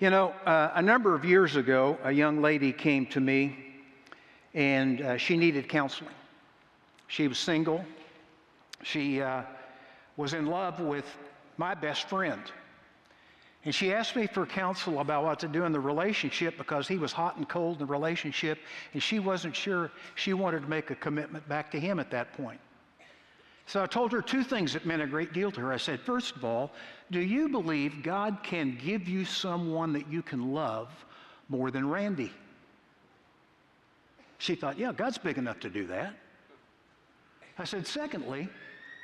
A number of years ago, a young lady came to me, and she needed counseling. She was single. She was in love with my best friend. And she asked me for counsel about what to do in the relationship because he was hot and cold in the relationship, and she wasn't sure she wanted to make a commitment back to him at that point. So I told her two things that meant a great deal to her. I said, first of all, do you believe God can give you someone that you can love more than Randy? She thought, yeah, God's big enough to do that. I said, secondly,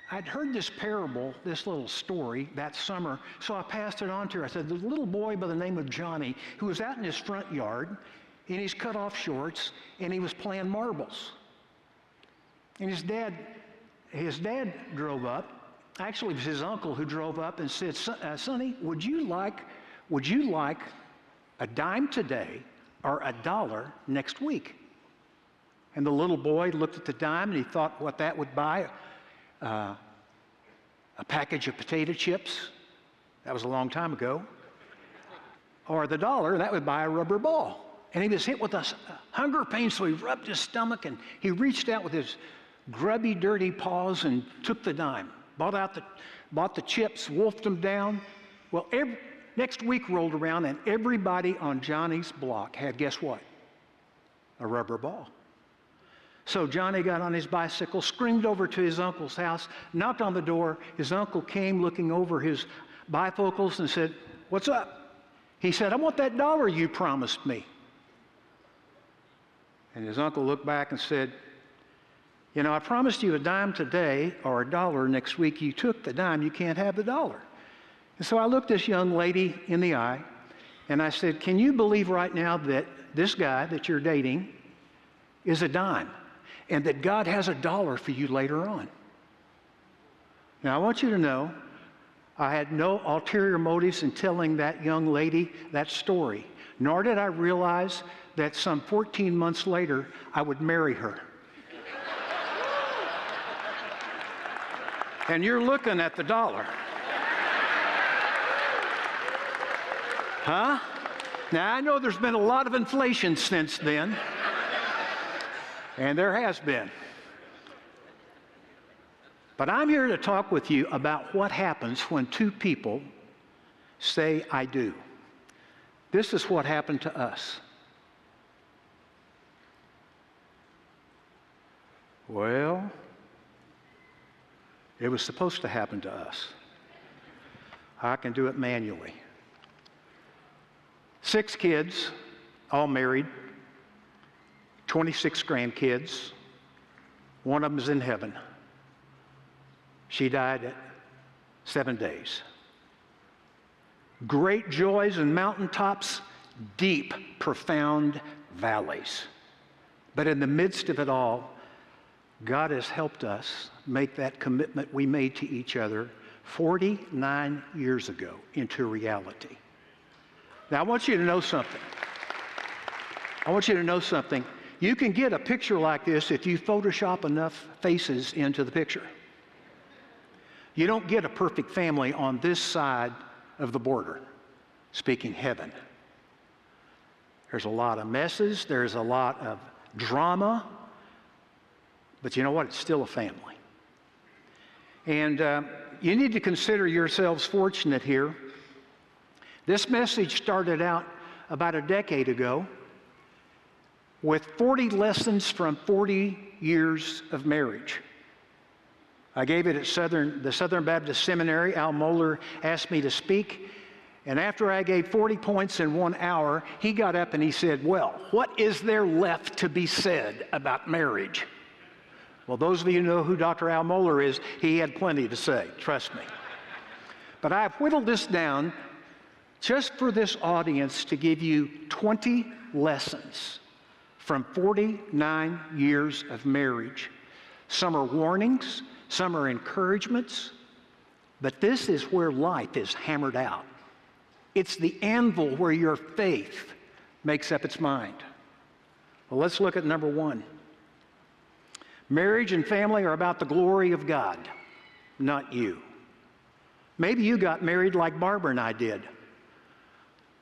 I'd heard this parable, this little story, that summer, so I passed it on to her. I said, there's a little boy by the name of Johnny who was out in his front yard in his cut-off shorts, and he was playing marbles. And his dad drove up. Actually, it was his uncle who drove up and said, Sonny, would you like a dime today or $1 next week? And the little boy looked at the dime and he thought what that would buy. A package of potato chips, that was a long time ago, or the $1, that would buy a rubber ball. And he was hit with a hunger pain, so he rubbed his stomach and he reached out with his grubby, dirty paws and took the dime, bought the chips, wolfed them down. Well, next week rolled around and everybody on Johnny's block had, guess what? A rubber ball. So Johnny got on his bicycle, screamed over to his uncle's house, knocked on the door. His uncle came looking over his bifocals and said, what's up? He said, I want that $1 you promised me. And his uncle looked back and said, I promised you a dime today or $1 next week. You took the dime, you can't have the $1. And so I looked this young lady in the eye and I said, can you believe right now that this guy that you're dating is a dime? And that God has a $1 for you later on. Now, I want you to know, I had no ulterior motives in telling that young lady that story, nor did I realize that some 14 months later, I would marry her. And you're looking at the $1. Huh? Now, I know there's been a lot of inflation since then. And there has been. But I'm here to talk with you about what happens when two people say, I do. This is what happened to us. Well, it was supposed to happen to us. I can do it manually. 6 kids, all married. 26 grandkids. One of them is in heaven. She died at 7 days. Great joys and mountaintops, deep, profound valleys. But in the midst of it all, God has helped us make that commitment we made to each other 49 years ago into reality. Now, I want you to know something. You can get a picture like this if you Photoshop enough faces into the picture. You don't get a perfect family on this side of the border, speaking heaven. There's a lot of messes, there's a lot of drama, but you know what? It's still a family. And you need to consider yourselves fortunate here. This message started out about a decade ago with 40 lessons from 40 years of marriage. I gave it at the Southern Baptist Seminary. Al Mohler asked me to speak, and after I gave 40 points in 1 hour, he got up and he said, well, what is there left to be said about marriage? Well, those of you who know who Dr. Al Mohler is, he had plenty to say, trust me. But I've whittled this down just for this audience to give you 20 lessons from 49 years of marriage. Some are warnings, some are encouragements, but this is where life is hammered out. It's the anvil where your faith makes up its mind. Well, let's look at number 1. Marriage and family are about the glory of God, not you. Maybe you got married like Barbara and I did.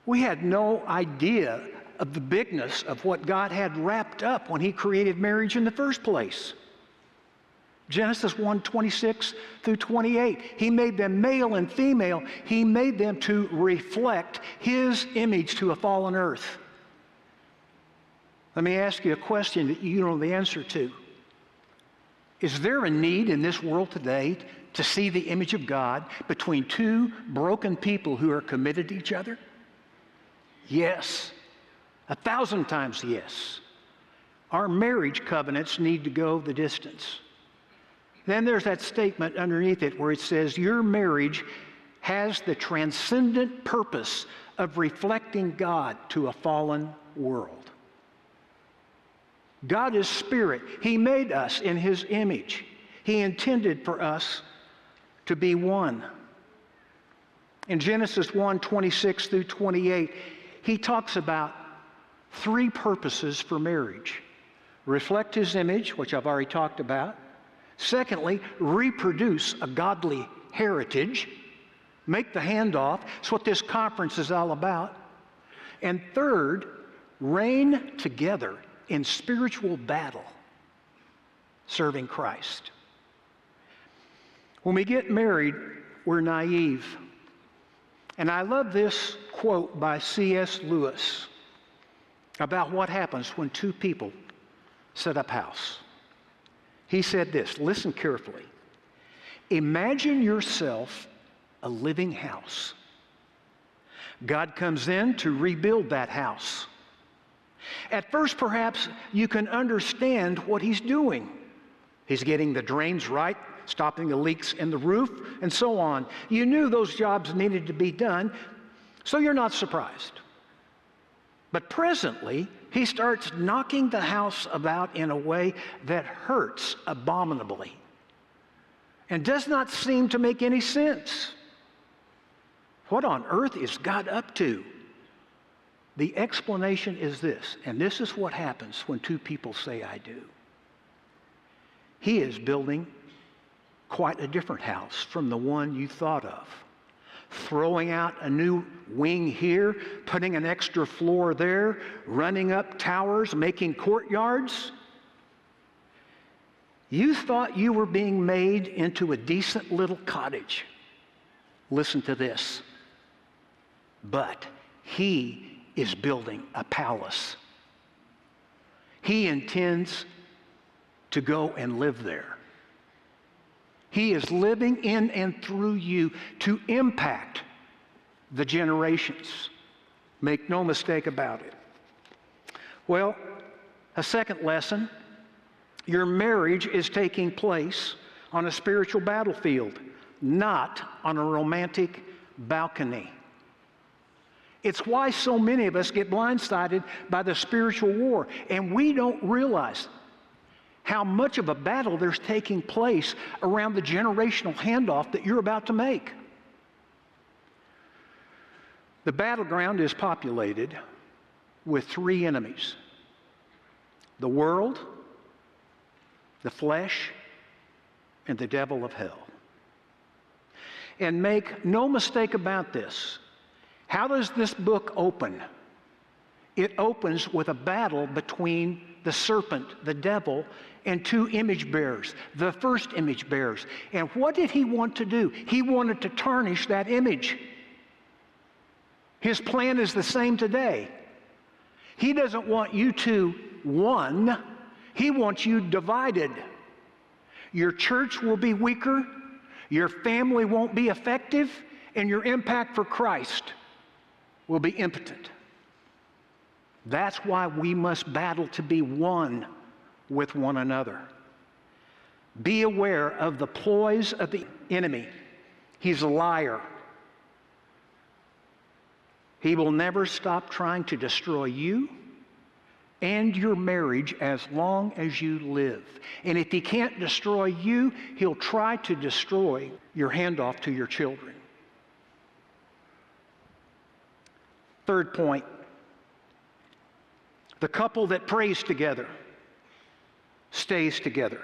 We had no idea of the bigness of what God had wrapped up when he created marriage in the first place. Genesis 1:26 through 28. He made them male and female. He made them to reflect his image to a fallen earth. Let me ask you a question that you know the answer to. Is there a need in this world today to see the image of God between two broken people who are committed to each other? Yes. 1,000 times yes. Our marriage covenants need to go the distance. Then there's that statement underneath it where it says, your marriage has the transcendent purpose of reflecting God to a fallen world. God is spirit. He made us in his image. He intended for us to be one. In Genesis 1:26 through 28, he talks about three purposes for marriage. Reflect his image, which I've already talked about. Secondly, reproduce a godly heritage. Make the handoff. That's what this conference is all about. And third, reign together in spiritual battle, serving Christ. When we get married, we're naive. And I love this quote by C.S. Lewis about what happens when two people set up house. He said this, listen carefully. Imagine yourself a living house. God comes in to rebuild that house. At first, perhaps you can understand what he's doing. He's getting the drains right, stopping the leaks in the roof, and so on. You knew those jobs needed to be done, so you're not surprised. But presently, he starts knocking the house about in a way that hurts abominably and does not seem to make any sense. What on earth is God up to? The explanation is this, and this is what happens when two people say, I do. He is building quite a different house from the one you thought of. Throwing out a new wing here, putting an extra floor there, running up towers, making courtyards. You thought you were being made into a decent little cottage. Listen to this. But he is building a palace. He intends to go and live there. He is living in and through you to impact the generations. Make no mistake about it. Well, a second lesson, your marriage is taking place on a spiritual battlefield, not on a romantic balcony. It's why so many of us get blindsided by the spiritual war, and we don't realize how much of a battle there's taking place around the generational handoff that you're about to make. The battleground is populated with three enemies: the world, the flesh, and the devil of hell. And make no mistake about this, how does this book open? It opens with a battle between the serpent, the devil, and two image bearers, the first image bearers. And what did he want to do? He wanted to tarnish that image. His plan is the same today. He doesn't want you two one. He wants you divided. Your church will be weaker, your family won't be effective, and your impact for Christ will be impotent. That's why we must battle to be one with one another. Be aware of the ploys of the enemy. He's a liar. He will never stop trying to destroy you and your marriage as long as you live. And if he can't destroy you, he'll try to destroy your handoff to your children. Third point, the couple that prays together stays together.